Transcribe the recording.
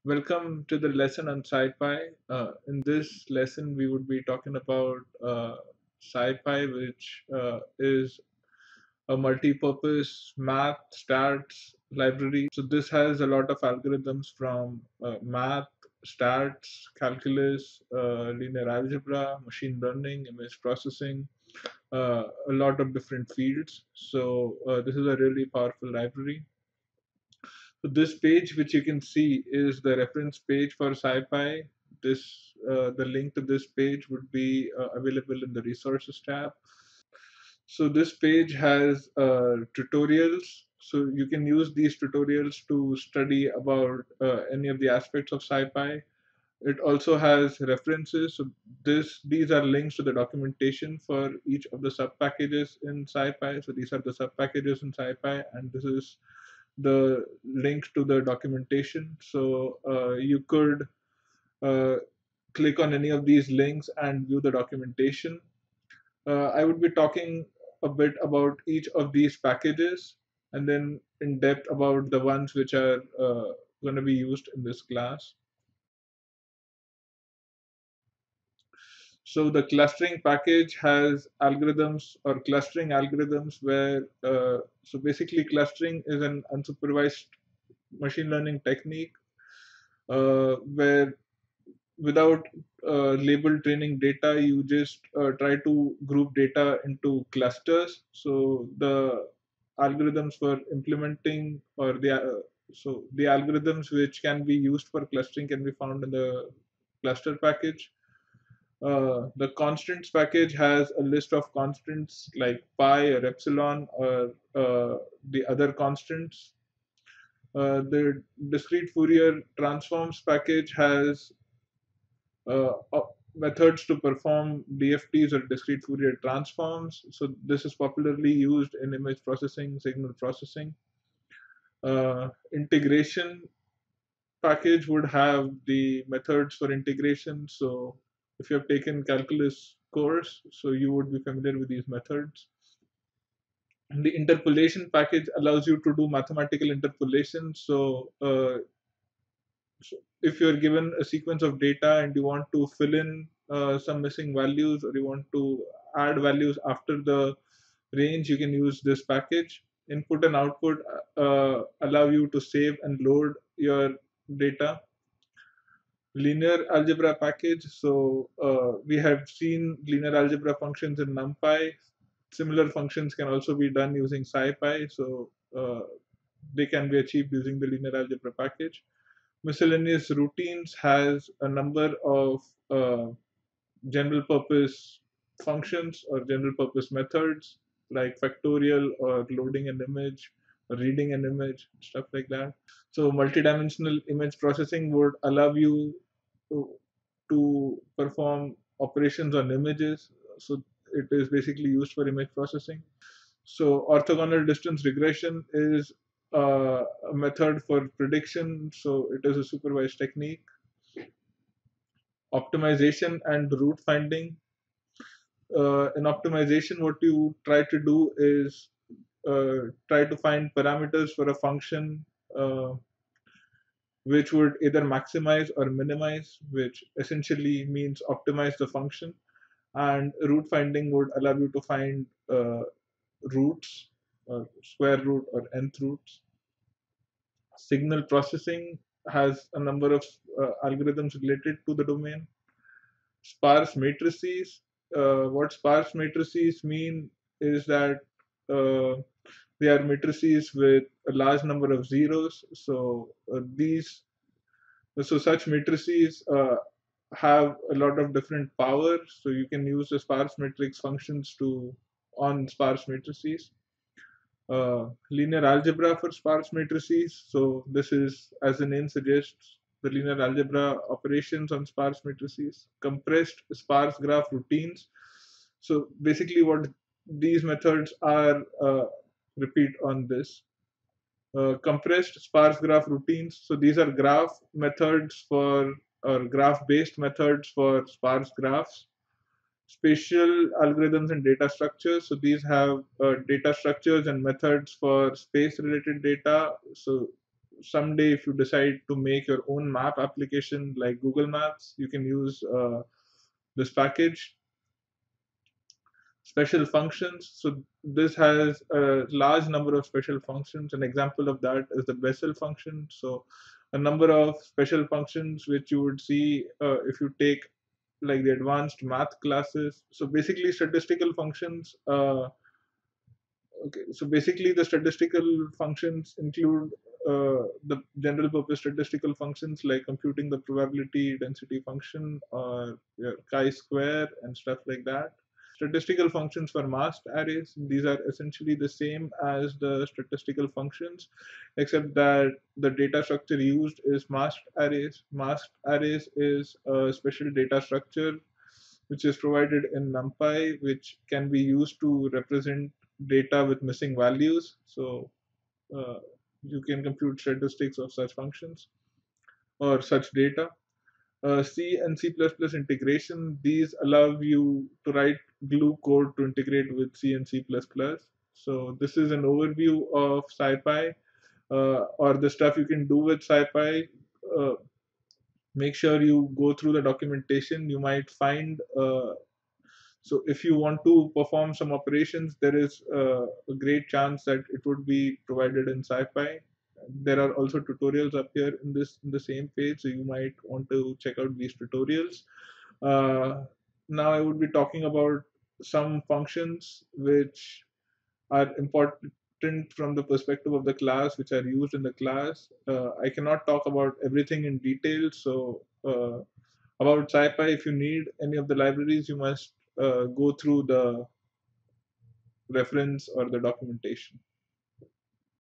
Welcome to the lesson on SciPy. In this lesson, we would be talking about SciPy, which is a multi-purpose math stats library. So this has a lot of algorithms from math, stats, calculus, linear algebra, machine learning, image processing, a lot of different fields. So this is a really powerful library. So this page, which you can see, is the reference page for SciPy. The link to this page would be available in the resources tab. So this page has tutorials. So you can use these tutorials to study about any of the aspects of SciPy. It also has references. So these are links to the documentation for each of the sub packages in SciPy. So these are the sub packages in SciPy, and this is the link to the documentation. So you could uh, click on any of these links and view the documentation. I would be talking a bit about each of these packages and then in depth about the ones which are going to be used in this class. So the clustering package has algorithms or clustering algorithms where, so basically clustering is an unsupervised machine learning technique where without label training data, you just try to group data into clusters. So the algorithms for implementing or the algorithms which can be used for clustering can be found in the cluster package. The constants package has a list of constants like pi or epsilon or the other constants. The discrete Fourier transforms package has methods to perform DFTs or discrete Fourier transforms. So this is popularly used in image processing, signal processing. Integration package would have the methods for integration. So if you have taken calculus course, so you would be familiar with these methods. And the interpolation package allows you to do mathematical interpolation. So if you're given a sequence of data and you want to fill in some missing values or you want to add values after the range, you can use this package. Input and output allow you to save and load your data. Linear algebra package. So we have seen linear algebra functions in numpy. Similar functions can also be done using SciPy. So they can be achieved using the linear algebra package. Miscellaneous routines has a number of general purpose functions or general purpose methods like factorial or loading an image or reading an image, stuff like that. So multidimensional image processing would allow you to perform operations on images. So it is basically used for image processing. So orthogonal distance regression is a method for prediction. So it is a supervised technique. Optimization and root finding. In optimization, what you try to do is try to find parameters for a function which would either maximize or minimize, which essentially means optimize the function. And root finding would allow you to find roots, square root or nth roots. Signal processing has a number of algorithms related to the domain. Sparse matrices. What sparse matrices mean is that they are matrices with a large number of zeros. So such matrices have a lot of different power. So you can use the sparse matrix functions on sparse matrices. Linear algebra for sparse matrices. So this is, as the name suggests, the linear algebra operations on sparse matrices. Compressed sparse graph routines. So basically what these methods are, repeat on this. Compressed sparse graph routines. So these are graph methods for, or graph-based methods for sparse graphs. Spatial algorithms and data structures. So these have data structures and methods for space-related data. So someday if you decide to make your own map application like Google Maps, you can use this package, special functions. So this has a large number of special functions. An example of that is the Bessel function. So a number of special functions which you would see if you take like the advanced math classes. So basically statistical functions. Okay, so basically the statistical functions include the general purpose statistical functions like computing the probability density function or chi-square and stuff like that. Statistical functions for masked arrays, these are essentially the same as the statistical functions, except that the data structure used is masked arrays. Masked arrays is a special data structure which is provided in numpy, which can be used to represent data with missing values. So uh, you can compute statistics of such functions or such data. C and C++ integration, these allow you to write glue code to integrate with C and C++. So this is an overview of SciPy or the stuff you can do with SciPy. Make sure you go through the documentation. You might find so if you want to perform some operations, there is a great chance that it would be provided in SciPy. There are also tutorials up here in the same page, so you might want to check out these tutorials. Now I would be talking about some functions which are important from the perspective of the class, which are used in the class. I cannot talk about everything in detail, so about SciPy, if you need any of the libraries, you must go through the reference or the documentation.